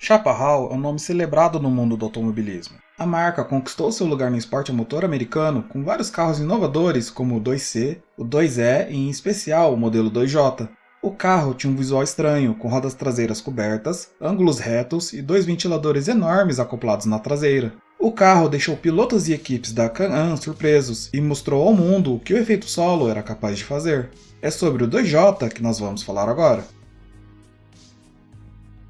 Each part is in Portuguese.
Chaparral é um nome celebrado no mundo do automobilismo. A marca conquistou seu lugar no esporte a motor americano com vários carros inovadores como o 2C, o 2E e em especial o modelo 2J. O carro tinha um visual estranho, com rodas traseiras cobertas, ângulos retos e dois ventiladores enormes acoplados na traseira. O carro deixou pilotos e equipes da Can-Am surpresos e mostrou ao mundo o que o efeito solo era capaz de fazer. É sobre o 2J que nós vamos falar agora.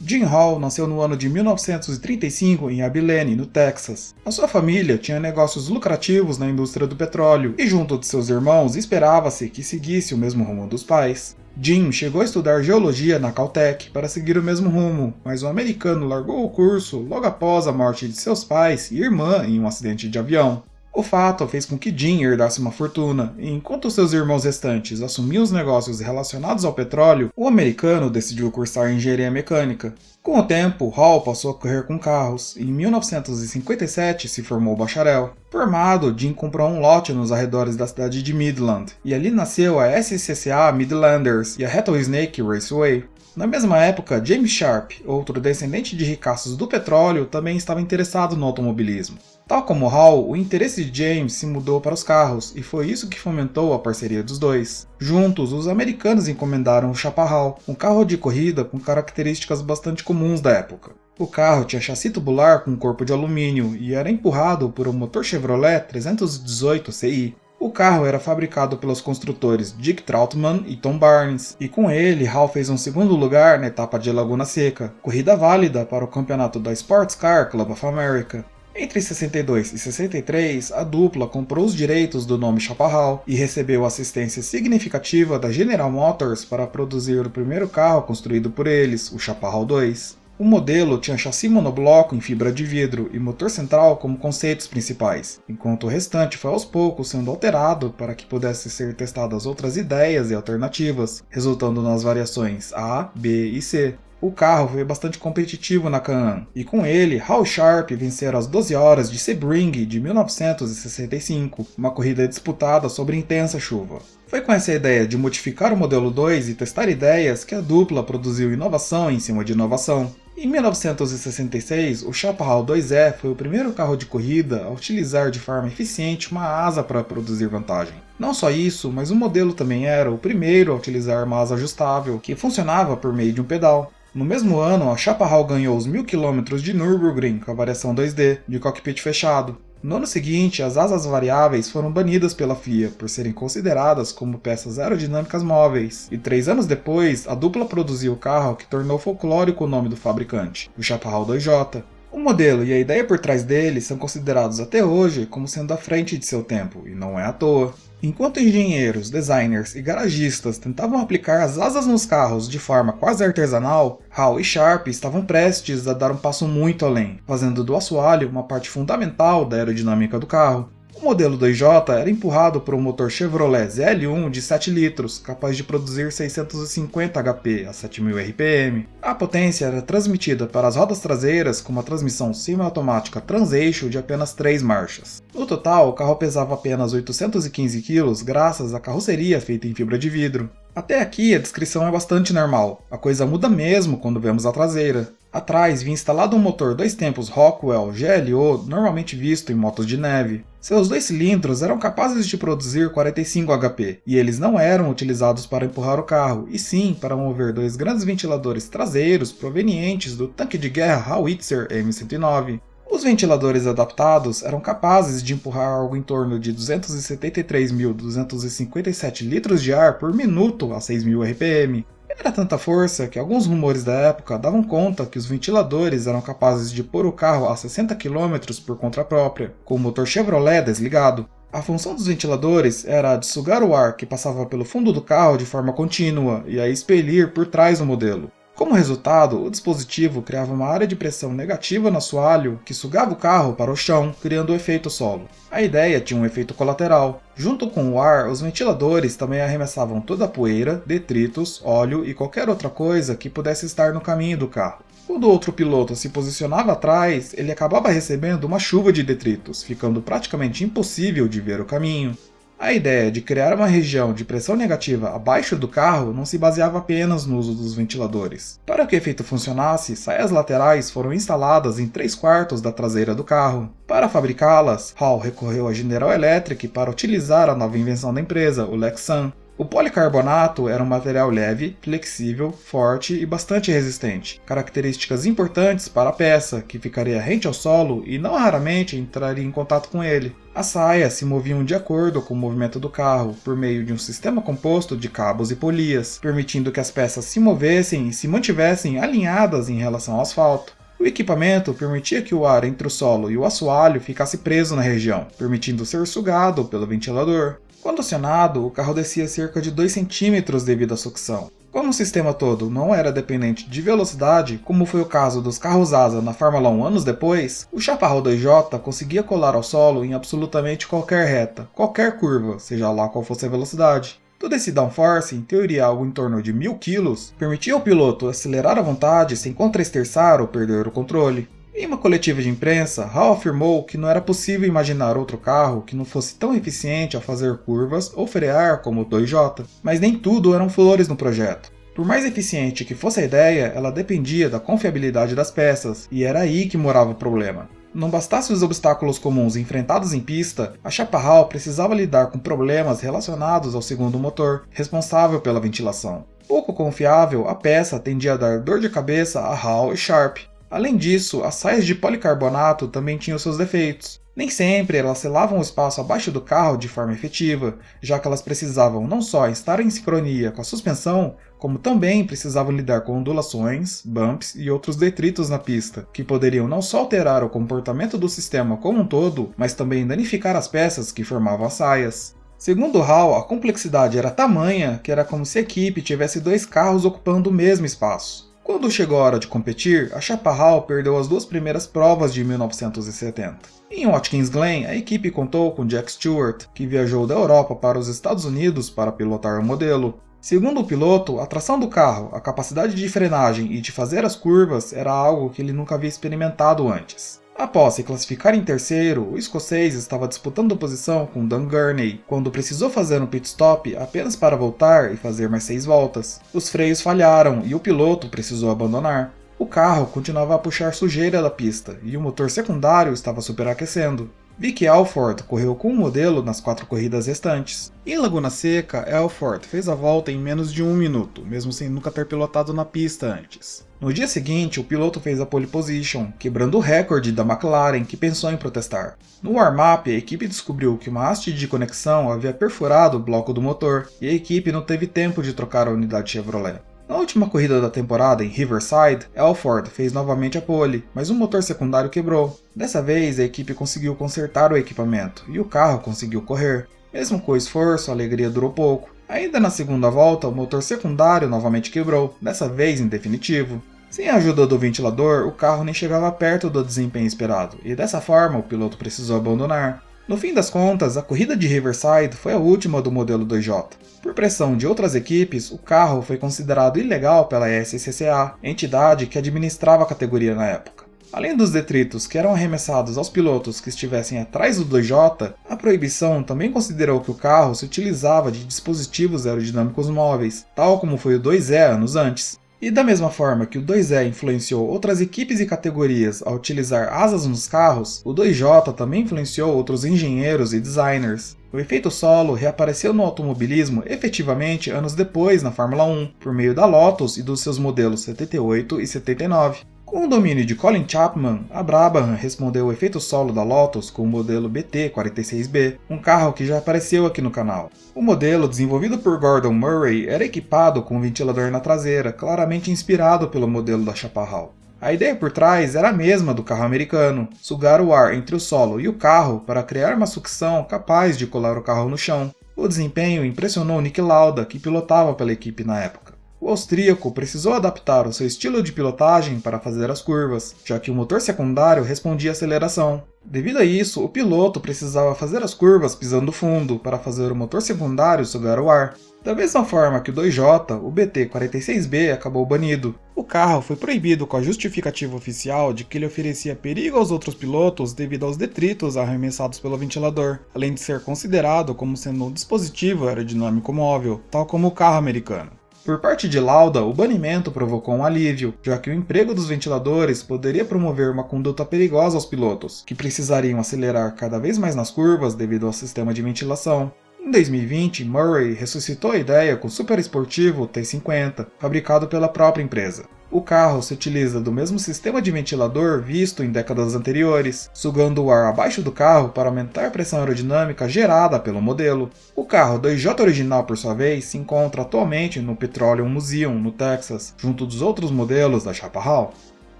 Jim Hall nasceu no ano de 1935 em Abilene, no Texas. A sua família tinha negócios lucrativos na indústria do petróleo e, junto de seus irmãos, esperava-se que seguisse o mesmo rumo dos pais. Jim chegou a estudar geologia na Caltech para seguir o mesmo rumo, mas o americano largou o curso logo após a morte de seus pais e irmã em um acidente de avião. O fato fez com que Jim herdasse uma fortuna, e enquanto seus irmãos restantes assumiam os negócios relacionados ao petróleo, o americano decidiu cursar engenharia mecânica. Com o tempo, Hall passou a correr com carros, e em 1957 se formou bacharel. Formado, Jim comprou um lote nos arredores da cidade de Midland, e ali nasceu a SCCA Midlanders e a Rattlesnake Raceway. Na mesma época, James Sharp, outro descendente de ricaços do petróleo, também estava interessado no automobilismo. Tal como Hall, o interesse de James se mudou para os carros, e foi isso que fomentou a parceria dos dois. Juntos, os americanos encomendaram o Chaparral, um carro de corrida com características bastante comuns da época. O carro tinha chassi tubular com corpo de alumínio e era empurrado por um motor Chevrolet 318 CI. O carro era fabricado pelos construtores Dick Trautmann e Tom Barnes, e com ele Hall fez um segundo lugar na etapa de Laguna Seca, corrida válida para o campeonato da Sports Car Club of America. Entre 62 e 63, a dupla comprou os direitos do nome Chaparral e recebeu assistência significativa da General Motors para produzir o primeiro carro construído por eles, o Chaparral 2. O modelo tinha chassi monobloco em fibra de vidro e motor central como conceitos principais, enquanto o restante foi aos poucos sendo alterado para que pudessem ser testadas outras ideias e alternativas, resultando nas variações A, B e C. O carro foi bastante competitivo na Can-Am, e com ele, Hall e Sharp venceram as 12 horas de Sebring de 1965, uma corrida disputada sob intensa chuva. Foi com essa ideia de modificar o modelo 2 e testar ideias que a dupla produziu inovação em cima de inovação. Em 1966, o Chaparral 2E foi o primeiro carro de corrida a utilizar de forma eficiente uma asa para produzir vantagem. Não só isso, mas o modelo também era o primeiro a utilizar uma asa ajustável, que funcionava por meio de um pedal. No mesmo ano, a Chaparral ganhou os 1000 km de Nürburgring com a variação 2D, de cockpit fechado. No ano seguinte, as asas variáveis foram banidas pela FIA por serem consideradas como peças aerodinâmicas móveis, e 3 anos depois, a dupla produziu o carro que tornou folclórico o nome do fabricante, o Chaparral 2J. O modelo e a ideia por trás dele são considerados até hoje como sendo à frente de seu tempo, e não é à toa. Enquanto engenheiros, designers e garagistas tentavam aplicar as asas nos carros de forma quase artesanal, Hall e Sharp estavam prestes a dar um passo muito além, fazendo do assoalho uma parte fundamental da aerodinâmica do carro. O modelo 2J era empurrado por um motor Chevrolet ZL1 de 7 litros, capaz de produzir 650 HP a 7.000 RPM. A potência era transmitida para as rodas traseiras com uma transmissão semiautomática transeixo de apenas 3 marchas. No total, o carro pesava apenas 815 kg graças à carroceria feita em fibra de vidro. Até aqui a descrição é bastante normal, a coisa muda mesmo quando vemos a traseira. Atrás vinha instalado um motor 2 tempos Rockwell GLO normalmente visto em motos de neve. Seus 2 cilindros eram capazes de produzir 45 HP, e eles não eram utilizados para empurrar o carro, e sim para mover 2 grandes ventiladores traseiros provenientes do tanque de guerra Howitzer M109. Os ventiladores adaptados eram capazes de empurrar algo em torno de 273.257 litros de ar por minuto a 6.000 RPM. Era tanta força que alguns rumores da época davam conta que os ventiladores eram capazes de pôr o carro a 60 km por conta própria, com o motor Chevrolet desligado. A função dos ventiladores era a de sugar o ar que passava pelo fundo do carro de forma contínua e a expelir por trás do modelo. Como resultado, o dispositivo criava uma área de pressão negativa no assoalho que sugava o carro para o chão, criando o efeito solo. A ideia tinha um efeito colateral. Junto com o ar, os ventiladores também arremessavam toda a poeira, detritos, óleo e qualquer outra coisa que pudesse estar no caminho do carro. Quando outro piloto se posicionava atrás, ele acabava recebendo uma chuva de detritos, ficando praticamente impossível de ver o caminho. A ideia de criar uma região de pressão negativa abaixo do carro não se baseava apenas no uso dos ventiladores. Para que o efeito funcionasse, saias laterais foram instaladas em 3/4 da traseira do carro. Para fabricá-las, Hall recorreu à General Electric para utilizar a nova invenção da empresa, o Lexan. O policarbonato era um material leve, flexível, forte e bastante resistente, características importantes para a peça, que ficaria rente ao solo e não raramente entraria em contato com ele. As saias se moviam de acordo com o movimento do carro, por meio de um sistema composto de cabos e polias, permitindo que as peças se movessem e se mantivessem alinhadas em relação ao asfalto. O equipamento permitia que o ar entre o solo e o assoalho ficasse preso na região, permitindo ser sugado pelo ventilador. Quando acionado, o carro descia cerca de 2 centímetros devido à sucção. Como o sistema todo não era dependente de velocidade, como foi o caso dos carros asa na Fórmula 1 anos depois, o Chaparral 2J conseguia colar ao solo em absolutamente qualquer reta, qualquer curva, seja lá qual fosse a velocidade. Todo esse downforce, em teoria algo em torno de 1000 kg, permitia ao piloto acelerar à vontade sem contra-esterçar ou perder o controle. Em uma coletiva de imprensa, Hall afirmou que não era possível imaginar outro carro que não fosse tão eficiente ao fazer curvas ou frear como o 2J, mas nem tudo eram flores no projeto. Por mais eficiente que fosse a ideia, ela dependia da confiabilidade das peças, e era aí que morava o problema. Não bastasse os obstáculos comuns enfrentados em pista, a Chaparral precisava lidar com problemas relacionados ao segundo motor, responsável pela ventilação. Pouco confiável, a peça tendia a dar dor de cabeça a Hall e Sharp. Além disso, as saias de policarbonato também tinham seus defeitos. Nem sempre elas selavam o espaço abaixo do carro de forma efetiva, já que elas precisavam não só estar em sincronia com a suspensão, como também precisavam lidar com ondulações, bumps e outros detritos na pista, que poderiam não só alterar o comportamento do sistema como um todo, mas também danificar as peças que formavam as saias. Segundo Hall, a complexidade era tamanha que era como se a equipe tivesse 2 carros ocupando o mesmo espaço. Quando chegou a hora de competir, a Chaparral perdeu as 2 primeiras provas de 1970. Em Watkins Glen, a equipe contou com Jack Stewart, que viajou da Europa para os Estados Unidos para pilotar o modelo. Segundo o piloto, a tração do carro, a capacidade de frenagem e de fazer as curvas era algo que ele nunca havia experimentado antes. Após se classificar em terceiro, o escocês estava disputando posição com Dan Gurney, quando precisou fazer um pit stop apenas para voltar e fazer mais 6 voltas. Os freios falharam e o piloto precisou abandonar. O carro continuava a puxar sujeira da pista e o motor secundário estava superaquecendo. Vicky Alford correu com o modelo nas 4 corridas restantes. Em Laguna Seca, Alford fez a volta em menos de 1 minuto, mesmo sem nunca ter pilotado na pista antes. No dia seguinte, o piloto fez a pole position, quebrando o recorde da McLaren, que pensou em protestar. No warm-up, a equipe descobriu que uma haste de conexão havia perfurado o bloco do motor, e a equipe não teve tempo de trocar a unidade Chevrolet. Na última corrida da temporada em Riverside, Alford fez novamente a pole, mas o motor secundário quebrou. Dessa vez, a equipe conseguiu consertar o equipamento, e o carro conseguiu correr. Mesmo com o esforço, a alegria durou pouco. Ainda na segunda volta, o motor secundário novamente quebrou, dessa vez em definitivo. Sem a ajuda do ventilador, o carro nem chegava perto do desempenho esperado, e dessa forma o piloto precisou abandonar. No fim das contas, a corrida de Riverside foi a última do modelo 2J. Por pressão de outras equipes, o carro foi considerado ilegal pela SCCA, entidade que administrava a categoria na época. Além dos detritos que eram arremessados aos pilotos que estivessem atrás do 2J, a proibição também considerou que o carro se utilizava de dispositivos aerodinâmicos móveis, tal como foi o 2E anos antes. E da mesma forma que o 2E influenciou outras equipes e categorias a utilizar asas nos carros, o 2J também influenciou outros engenheiros e designers. O efeito solo reapareceu no automobilismo efetivamente anos depois na Fórmula 1, por meio da Lotus e dos seus modelos 78 e 79. Com o domínio de Colin Chapman, a Brabham respondeu ao efeito solo da Lotus com o modelo BT46B, um carro que já apareceu aqui no canal. O modelo, desenvolvido por Gordon Murray, era equipado com um ventilador na traseira, claramente inspirado pelo modelo da Chaparral. A ideia por trás era a mesma do carro americano, sugar o ar entre o solo e o carro para criar uma sucção capaz de colar o carro no chão. O desempenho impressionou Niki Lauda, que pilotava pela equipe na época. O austríaco precisou adaptar o seu estilo de pilotagem para fazer as curvas, já que o motor secundário respondia à aceleração. Devido a isso, o piloto precisava fazer as curvas pisando fundo para fazer o motor secundário sugar o ar. Da mesma forma que o 2J, o BT-46B acabou banido. O carro foi proibido com a justificativa oficial de que ele oferecia perigo aos outros pilotos devido aos detritos arremessados pelo ventilador, além de ser considerado como sendo um dispositivo aerodinâmico móvel, tal como o carro americano. Por parte de Lauda, o banimento provocou um alívio, já que o emprego dos ventiladores poderia promover uma conduta perigosa aos pilotos, que precisariam acelerar cada vez mais nas curvas devido ao sistema de ventilação. Em 2020, Murray ressuscitou a ideia com o super esportivo T50, fabricado pela própria empresa. O carro se utiliza do mesmo sistema de ventilador visto em décadas anteriores, sugando o ar abaixo do carro para aumentar a pressão aerodinâmica gerada pelo modelo. O carro 2J original, por sua vez, se encontra atualmente no Petroleum Museum, no Texas, junto dos outros modelos da Chaparral.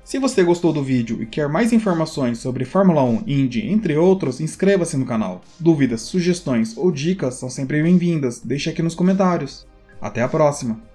Se você gostou do vídeo e quer mais informações sobre Fórmula 1, Indy, entre outros, inscreva-se no canal. Dúvidas, sugestões ou dicas são sempre bem-vindas, deixe aqui nos comentários. Até a próxima!